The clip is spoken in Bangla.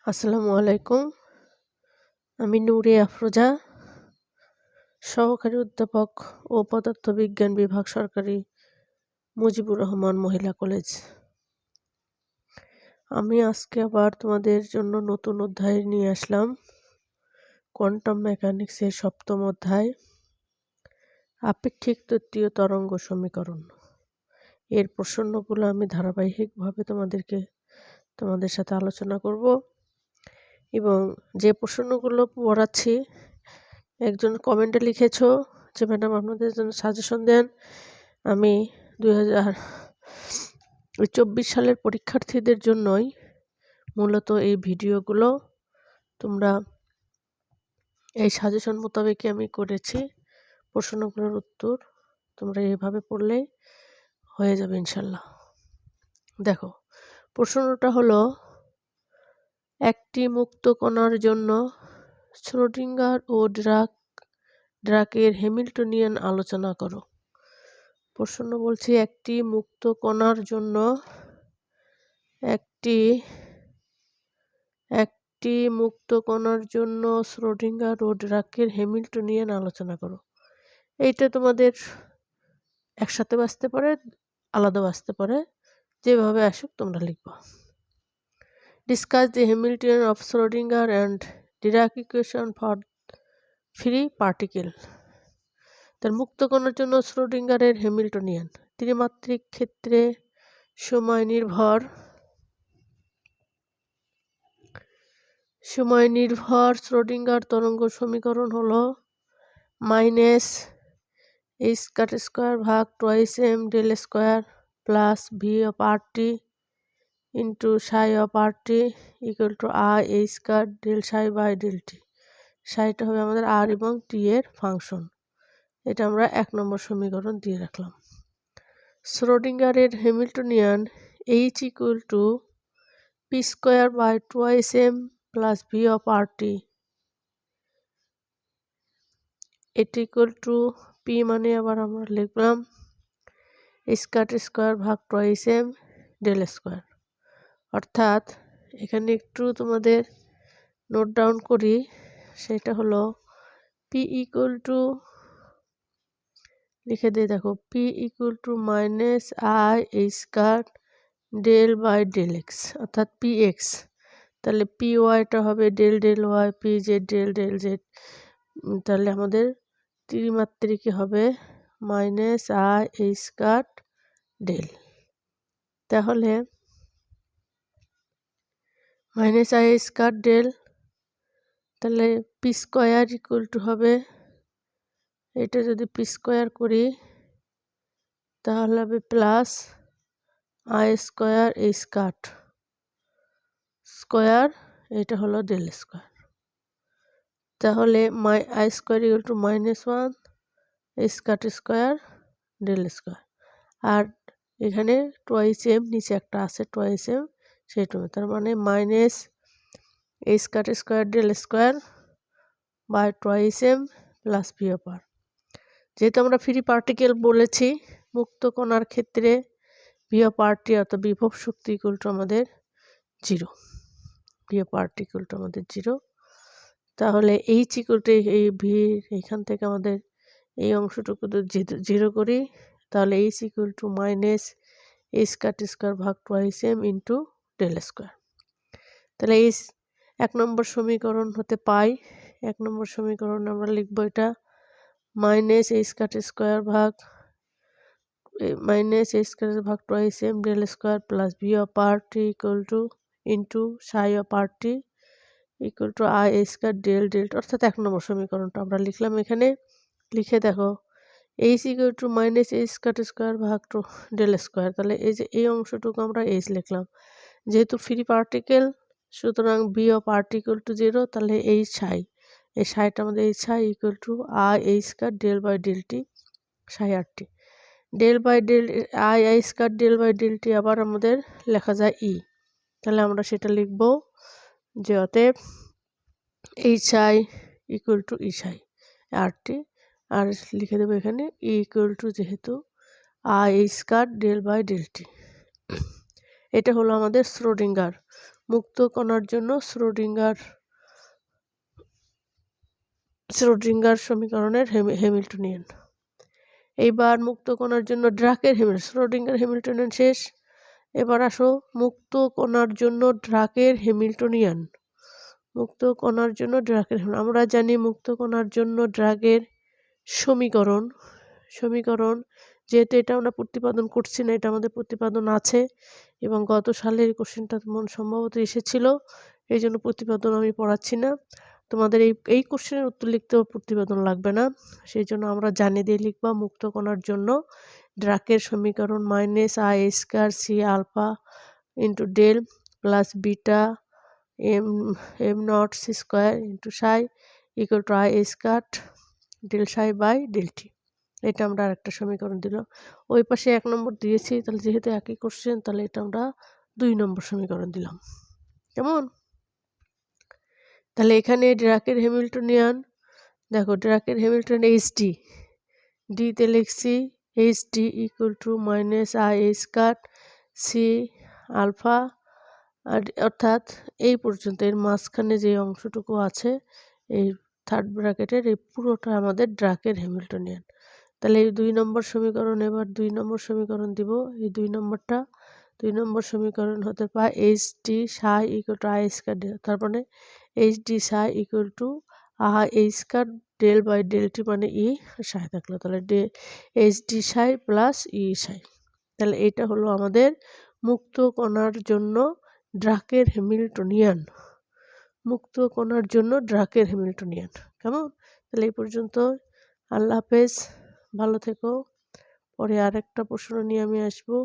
আসসালামু আলাইকুম। আমি নূরে আফরোজা, সহকারী অধ্যাপক ও পদার্থবিজ্ঞান বিভাগ, সরকারি মুজিবুর রহমান মহিলা কলেজ। আমি আজকে আবার তোমাদের জন্য নতুন অধ্যায় নিয়ে আসলাম। কোয়ান্টাম মেকানিক্সের 7ম অধ্যায়, আপেক্ষিক তত্ত্বীয় তরঙ্গ সমীকরণ। এর প্রশ্নগুলো আমি ধারাবাহিকভাবে তোমাদের সাথে আলোচনা করব এবং যে প্রশ্নগুলো পড়াচ্ছি, একজন কমেন্টে লিখেছো যে ম্যাডাম আপনাদের জন্য সাজেশন দেন। আমি 2024 সালের পরীক্ষার্থীদের জন্যই মূলত এই ভিডিওগুলো। তোমরা এই সাজেশন মোতাবেকই আমি করেছি। প্রশ্নগুলোর উত্তর তোমরা এইভাবে পড়লেই হয়ে যাবে ইনশাল্লাহ। দেখো, প্রশ্নটা হলো, একটি মুক্ত কণার জন্য শ্রোডিঙ্গার ও ড্রাকের হ্যামিল্টনিয়ান আলোচনা করো। প্রশ্ন বলছি, একটি মুক্ত কণার জন্য শ্রোডিঙ্গার ও ড্রাকের হ্যামিল্টনিয়ান আলোচনা করো। এইটা তোমাদের একসাথে বাঁচতে পারে, আলাদা বাঁচতে পারে, যেভাবে আসুক তোমরা লিখবা। Discuss the Hamiltonian of Schrödinger and Dirac equation for free particle. তার মুক্ত কণার জন্য শ্রোডিঙ্গারের হ্যামিল্টনিয়ান ত্রিমাত্রিক ক্ষেত্রে সময় নির্ভর শ্রোডিঙ্গার তরঙ্গ সমীকরণ হলো -h² ভাগ 2m del square plus v of rt into psi of rt equal to i² del psi by del t। সাইটা হবে আমাদের r এবং t এর ফাংশন। এটা আমরা 1 নম্বর সমীকরণ দিয়ে রাখলাম। শ্রোডিঙ্গারের Hamiltonian h equal to p² by 2m plus v of rt, এটা ইকুয়াল টু p মানে আবার আমরা লিখলাম h² ভাগ 2m del স্কয়ার। অর্থাৎ এখানে একটু তোমাদের নোট ডাউন করি, সেটা হলো p ইকুয়াল টু, লিখে দিয়ে দেখো, p equal to -i² del by del x, অর্থাৎ px। তাহলে py টা হবে del del y, pz del del z। তাহলে আমাদের ত্রিমাত্রিকে হবে -i² ডেল। তাহলে -i² ডেল, তাহলে p² ইকুয়াল টু হবে, এটা যদি p² করি তাহলে হবে প্লাস i² স্কয়ার, এটা হলো ডেল স্কয়ার। তাহলে i² equal to -1 h² del square. আর এখানে 2m নিচে একটা আছে 2m, সেটা তার মানে -h² del square by 2m plus v of r। যেহেতু আমরা ফ্রি পার্টিকেল বলেছি, মুক্ত কণার ক্ষেত্রে v অফ rt অর্থাৎ বিভব শক্তি ইকুয়াল টু আমাদের 0। v of rt equal two আমাদের 0। তাহলে h ইকুয়াল টু এই v, এখান থেকে আমাদের এই অংশটুকু 0 করি, তাহলে h ইকুয়াল টু -h² ভাগ 2m ইন্টু ডেল স্কয়ার। তাহলে এই 1 নম্বর সমীকরণ হতে পাই। 1 নম্বর সমীকরণ আমরা লিখবো এটা -h² ভাগ 2m del square plus v of rt equal to into psi of rt equal to i² del del, অর্থাৎ 1 নম্বর সমীকরণটা আমরা লিখলাম। এখানে লিখে দেখো, h ইকুয়াল টু -h² ভাগ ডেল স্কয়ার। তাহলে এই যে এই অংশটুকু আমরা h লিখলাম, যেহেতু ফ্রি পার্টিকেল সুতরাং v of rt equal to 0। তাহলে এই সাইটা আমাদের এই psi equal to i² del by del t psi rt del by del i² del by del t আবার আমাদের লেখা যায় e। তাহলে আমরা সেটা লিখবো যে অতএব hi equal to e psi rt, আর লিখে দেবো এখানে e ইকুয়াল টু যেহেতু i² del by del t. এটা হলো আমাদের শ্রোডিঙ্গার মুক্ত কণার জন্য শ্রোডিঙ্গার সমীকরণের হ্যামিল্টনিয়ান। এইবার মুক্ত কণার জন্য ড্রাকের শ্রোডিঙ্গার হ্যামিল্টনিয়ান শেষ। এবার আসো মুক্ত কণার জন্য ড্রাকের হ্যামিল্টনিয়ান। মুক্ত কণার জন্য ড্রাকের আমরা জানি মুক্ত কণার জন্য ড্রাকের সমীকরণ যেহেতু এটা আমরা প্রতিপাদন করছি না, এটা আমাদের প্রতিপাদন আছে এবং গত সালের কোশ্চেনটা সম্ভবত এসেছিল, এই জন্য প্রতিপাদন আমি পড়াচ্ছি না। তোমাদের এই কোশ্চেনের উত্তর লিখতেও প্রতিপাদন লাগবে না, সেই জন্য আমরা জানি দিয়ে লিখবা মুক্ত কণার জন্য ড্রাকের সমীকরণ -i² c alpha into del plus beta m0 c² into psi equal to i² del psi by del t. এটা আমরা আরেকটা সমীকরণ দিল। ওই পাশে 1 নম্বর দিয়েছি, তাহলে যেহেতু একই কোশ্চেন তাহলে এটা আমরা 2 নম্বর সমীকরণ দিলাম। কেমন? তাহলে এখানে ড্রাকের হ্যামিল্টনিয়ান দেখো, ড্রাকের হ্যামিল্টনিয়ান এইচডি, ডিতে লিখছি HD equal to -i² c আলফা, আর অর্থাৎ এই পর্যন্ত এর মাঝখানে যে অংশটুকু আছে এই থার্ড ব্র্যাকেটের এই পুরোটা আমাদের ড্রাকের হ্যামিল্টনিয়ান। তাহলে এই 2 নম্বর সমীকরণ, এবার 2 নম্বর সমীকরণ দিব। এই 2 নম্বর সমীকরণ হতে পারে HD psi equal to i², তার মানে HD psi equal to i² del by del t মানে ই সাই থাকলো, তাহলে এইচডি সাই প্লাস ই সাই। তাহলে এটা হলো আমাদের মুক্ত কণার জন্য ড্রাকের হ্যামিল্টনিয়ান। মুক্ত কণার জন্য ড্রাকের হ্যামিল্টনিয়ান। কেমন? তাহলে এই পর্যন্ত। আল্লাহ হাফেজ, ভালো থেকো। পরে আরেকটা প্রশ্ন নিয়ে আমি আসবো।